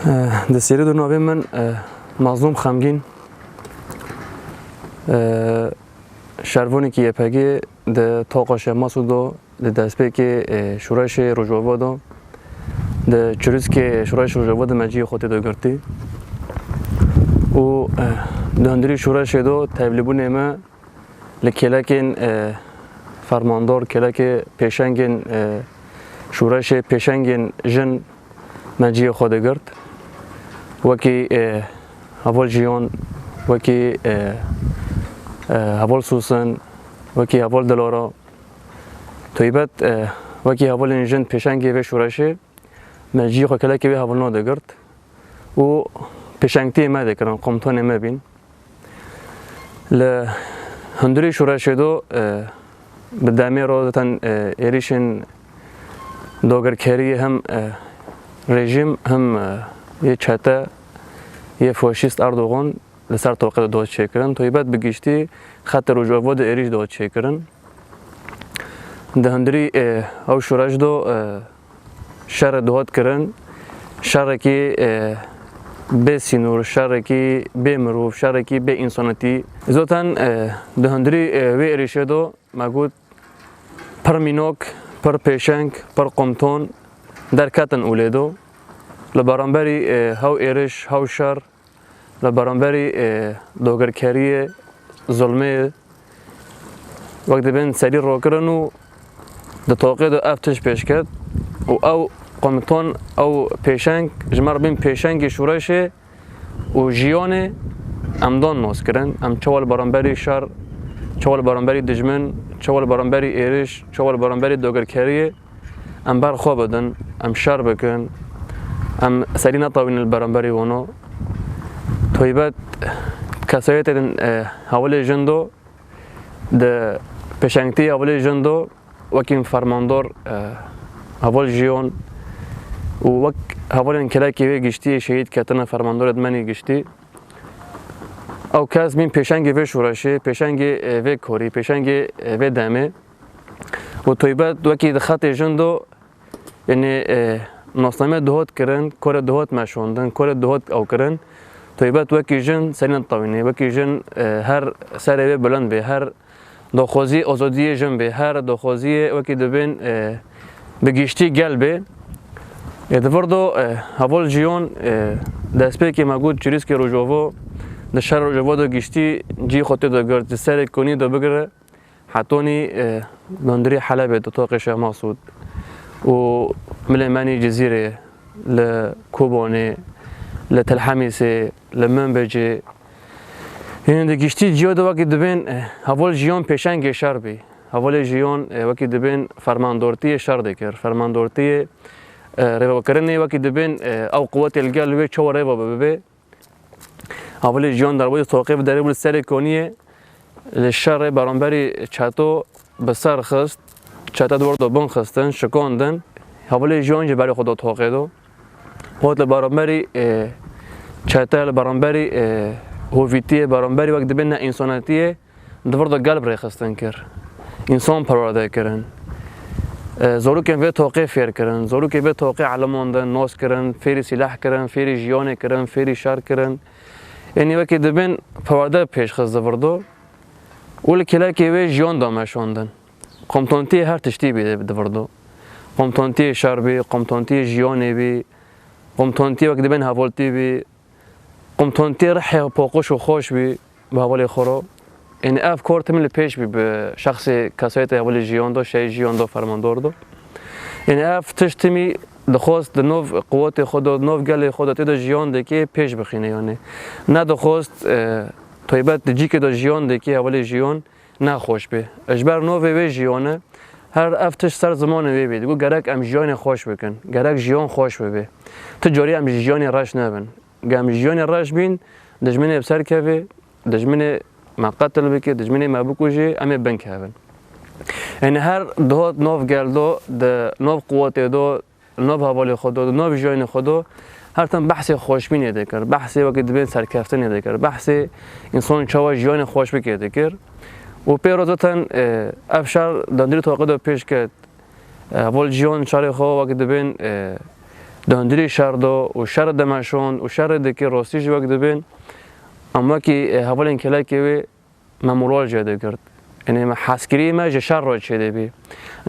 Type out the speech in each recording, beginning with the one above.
دسیری دو نوی من مظلوم خمگین شروانی که یپگی ده طاقش ماسودو ده دسته که شورش روجووا دو ده چروس که شورش روجووا ده مجی خودی دو گرتی و دهندری شورش دو تبلیغون ما لکلکن فرماندار کلک پیشنگن شورش پیشنگن جن مجی خود گرت وکی اول جیان وکی اول سوسن وکی اول دلارا تویبت وکی اول انجن پیشنگی و شورشه مجی خود کلکی و اول ناده گرت و پیشنگتی ما دکرن قمتان ما بین ل هندری شورشه دو بدامی رو دتن ایریشن داگرکاری هم رژیم هم یه چته یه فاشیست اردوغان لسر توقع داد چکرن توی بعد بگیشتی خط روجووا ده ایریش داد چکرن ده هندری او شورش دو شر داد کرن شر کی به سینور شر کی به مروف شر کی به انسانیتی زوتن ده هندری و ایریش دو مگود پر مینوک پر پیشنگ پر قمتون در کتن اولیدو لبرانبری هاو ایرش هاو شر لبرانبری داگرکاری ظلمه وقتی بین سری رو کردن و ده طاقه دو افتش پیش کرد و او قمتون او پیشنگ جمر بین پیشنگ شورشه و جیان امدان ناس کردن ام چوال برانبری شر چوال برانبری دجمن چوال برانبری ایرش چوال برانبری داگرکاری ام بر خواب بدن ام شر بکن ام سری نطاوین البرانبری وانو تویبت کسایت حوالی جندو ده پشنگتی حوالی جندو وکیم فرماندار حوال جیان و وک حوالی کلاکی وی گشتی شهید کتن فرماندار ادمانی گشتی او کس بین پیشنگی وی شورشه پیشنگی وی کوری پیشنگی وی دمه و تویبت وکی ده خط جندو یعنی ناسنامه دهات کرن کار دهات مشوندن کار دهات او کرن تویبت وکی جن سرین طاوینه وکی جن هر سر بلند به هر داخوازی آزادی جن به هر داخوازی وکی دبین بگیشتی گل به ادواردو اول جیان دست به که مگود چریس که روجووا ده شهر روجووا دو گیشتی جی خودی دو گرد سر کنی دو بگره حتونی بندری حلب دو طاق شیخ مسعود و ملمانی جزیره لکوبانه لتلحمیسه لمنبجه این دگیشتی جیاد وقتی دبین اول جیان پیشنگ شر بی اول جیان وقتی دبین فرماندارتی شر دکر فرماندارتی روا کردن وقتی دبین او قوت الگل و چه روا ببه اول جیان در بود توقیف در بود سر کنیه لشر برانبری چاتو بسر خست چاتا دور دو بن خستن شکاندن اول جیان جبری خدا توقیدو خود برانبری چاتا برانبری هویتی برانبری وقت بین انسانیتی دور دو قلب ری خستن کر انسان پرورده کردن زورو که به توقیف فیر کردن زورو که به توقیف علماندن ناس کردن فیر سلاح کردن فیر جیان کردن فیر شر کردن یعنی وقتی دبین پرورده پیش خست دور ولی کلاکی و جیان دامشاندن قمتانتی هر تشتی بیده دور قمتانتی شر بی قمتانتی جیانی بی قمتانتی وقتی بین حوالتی بی قمتانتی رح پاقش و خوش بی به حوالی خورا این اف کار تملی پیش بی به شخص کسایت حوالی جیان دو شای جیان دو فرماندار دو این اف تشتمی دخواست نوف قوات خود نوف گل خودت دو جیان ده که پیش بخینه یعنی نه دخواست طیبت جی که دو جیان ده که حوالی جیان نه خوش بی اجبر نوف وی جیانه هر افتش سر زمان وی بید گو گرک ام جیان خوش بکن گرک جیان خوش ببی تو جاری ام جیان رش نبن گم جیان رش بین دجمن بسر کوی دجمن مقتل بکی دجمن مبکوجی ام بن کوین یعنی هر دهات نوف گل دو د نوف قوت دو نوف حوالی خود دو نوف جیان خود دو هر تن بحث خوشبینی دکر بحث وقت بین سرکفتنی دکر بحث انسان چوا جیان خوش بکی دکر و پیروزتن افشار دندری توقع دو پیش کرد اول جیان شاری خو وقت بین دهندری شهر دو و شهر دمشون و شهر دکی راستی جوک دبین اما کی حواله این کلا کی ممورال جده کرد یعنی ما حسکری ما شهر را چیده بی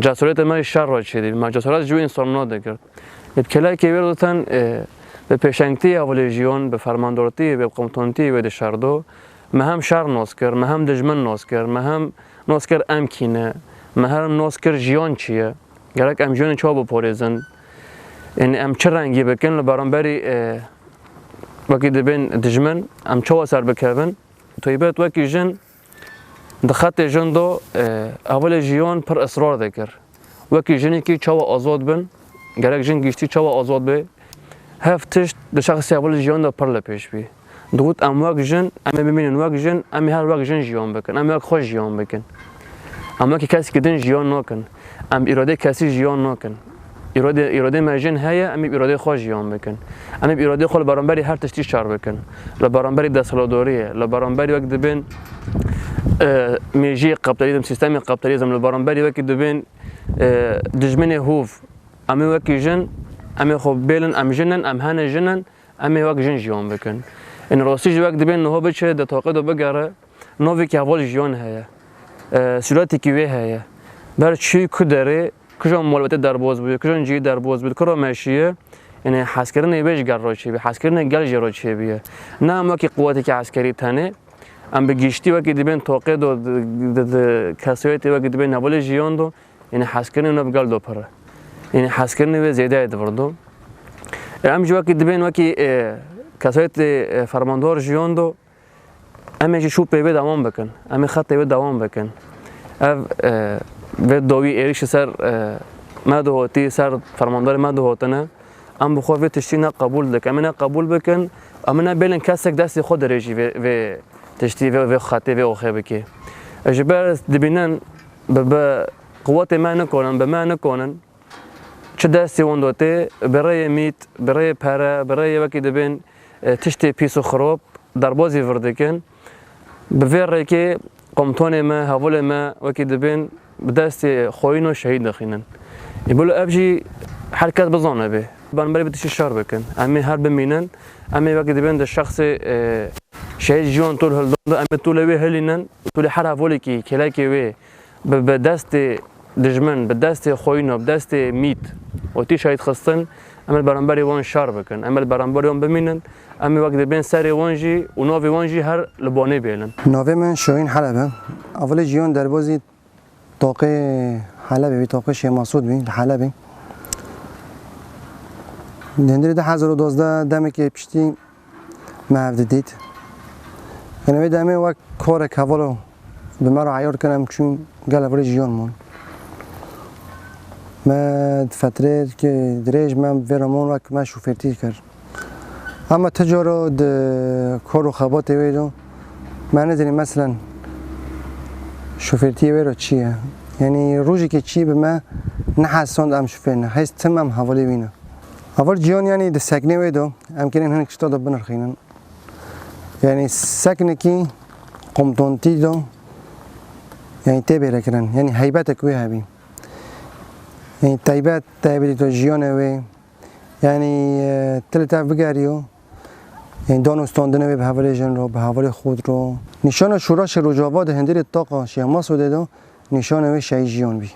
جسارت ما شهر را چیده بی ما جسارت جو انسان ناده کرد کلا کی وردتن به پیشنگتی حواله جیان به فرماندارتی به قومتانتی و شهر دو ما هم شهر ناس کرد ما هم دجمن ناس کرد ما هم ناس کرد امکینه ما هم ناس کرد جیان چیه گرک ام جیان چه بپاریزن یعنی ام چه رنگی بکن لبرانبری وقتی دبین دجمن ام چه سر بکن طیبت وقتی جن دخت جن دو اول جیان پر اصرار دکر وقتی جنی کی چه آزاد بن گرک جن گشتی چه آزاد به هفتش د شخص اول جیان دو پر لپیش بی دوت ام وقت جن ام ببینن وقت جن ام هر وقت جن جیان بکن ام وقت خوش جیان بکن اما که کسی کدن جیان نکن ام اراده کسی جیان نکن اراده ماجن هيا ام اراده خوش جیان بکن ام اراده خود برانبری هر تشتی شار بکن لبرانبری دستلادوریه لبرانبری وقت دبین میجی قبطالیزم سیستم قبطالیزم لبرانبری وقت دبین دجمن هوف ام وقت جن ام خوب بیلن ام جنن ام هن جنن ام وقت جن جیان بکن ان راستی وقت دبین نه بچه د طاقت بگره نوی که اول جیان هيا سلوتی کی وی هيا بر چی کدره کجا مولوت در باز بود کجا جی در باز بود کرا ماشیه یعنی حسکرین ایبج گراچی بی حسکرین گل جراچی بیه نه اما که قوتی که عسکری تنه ام به گشتی وقتی دبین طاقت و کسایتی وقتی دبین نبال جیان دو یعنی حسکرین نب گل دو پره یعنی حسکرین وی زیاده ادوردو ام جو وقتی دبین وقتی کسایت فرماندار جیان دو ام چه شو پیوی دوام بکن ام خط پیوی دوام بکن و دوی ایریش سر مدهوتی سر فرماندار مدهوتنه ام بخور و تشتی نه قبول دک ام نه قبول بکن ام نه بلن کسک دست خود رجی و تشتی و خطی و آخه بکی اجبار دبینن به قوت ما نکنن به ما نکنن چه دستی وندوته برای میت برای پره برای وکی دبین تشتی پیس و خراب در بازی وردکن به ویره که قمتان ما حوال ما وکی دبین به دست خوین و شهید دخینن یبلو ابجی حرکت بزانه به بنابراین بتشی شر بکن امی هر بمینن امی وقتی دبین د شخص شهید جوان طول هل دو امی طول وی هلینن طول هر حوالی کی کلا کی وی به دست دجمن به دست خوین و به دست میت و تی شهید خستن امی برانبری وان شر بکن امی برانبری وان بمینن امی وقتی دبین سر وانجی و ناوی وانجی هر لبانه بیلن ناوی من شاهین حلبه اول جیان در بازی طاقه حلبه طاقه شیخ مسعود بی حلبه دندری 2012 دمی که پشتی معبد دید یعنی دمی وقت کار کولو به مرا عیار کنم چون گل اول جیان مون ما فتره که دریج من ورمون وقت ما شوفرتی کرد اما تجارو د کار و خبات ویدو من نداریم مثلا شوفرتی ویرو چیه یعنی روزی که چی به من نحساند ام شوفر نه هست تمام حوالی بینه اول جیان یعنی د سکنه ویدو ام کنین هنگ شتا دو بنرخینن یعنی سکنه کی قمتانتی دو یعنی تیبه کرن یعنی حیبت کوی هبی یعنی تیبه تو جیان وی یعنی تلتا بگریو یعنی دانستاندنه به حوالی جن رو به حوالی خود رو نشان شورش رجابات هندری طاقه شیخ مسعود دو نشان وی شهید جیان بی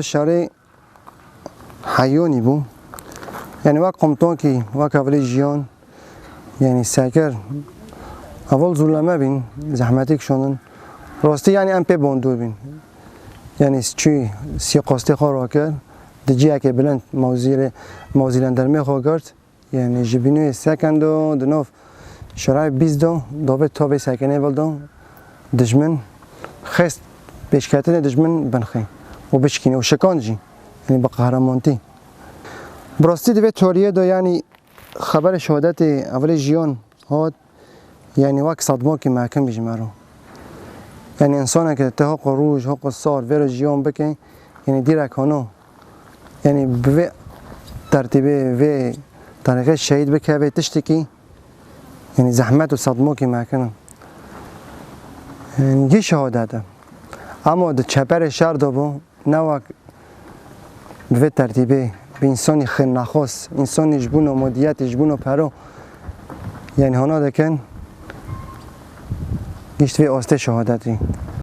شهر حیانی بو یعنی وقت قمتان کی وقت اولی جیان یعنی سکر اول ظلمه بین زحمتی کشوندن راستی یعنی ام پی باندور بین یعنی چی سی قاستی خواه را کرد دجیه که بلند موزیلن درمی خواه کرد یعنی جبینوی سکند و دنوف شرای 20 داوه تاوه سکنه ولدو دجمن خست پیشکتن دجمن بنخی و بشکنه و شکان جی یعنی با قهرمانتی براستی دوی توریه دو یعنی خبر شهادت اول جیان هاد یعنی وقت صدمه که محکم بیش مرو یعنی انسان که ته حق روز حق سال ویر جیان بکن یعنی دیرک هانو یعنی به ترتیبه و طریقه شهید بکه و تشتکی یعنی زحمت و صدمه که محکم یعنی یه شهادت اما د چپر شهر دو نه وقت به ترتیبه به انسانی خیر نخواست انسانی جبون و مدیت جبون و پرو یعنی هانا دکن گشت وی آسته شهادتی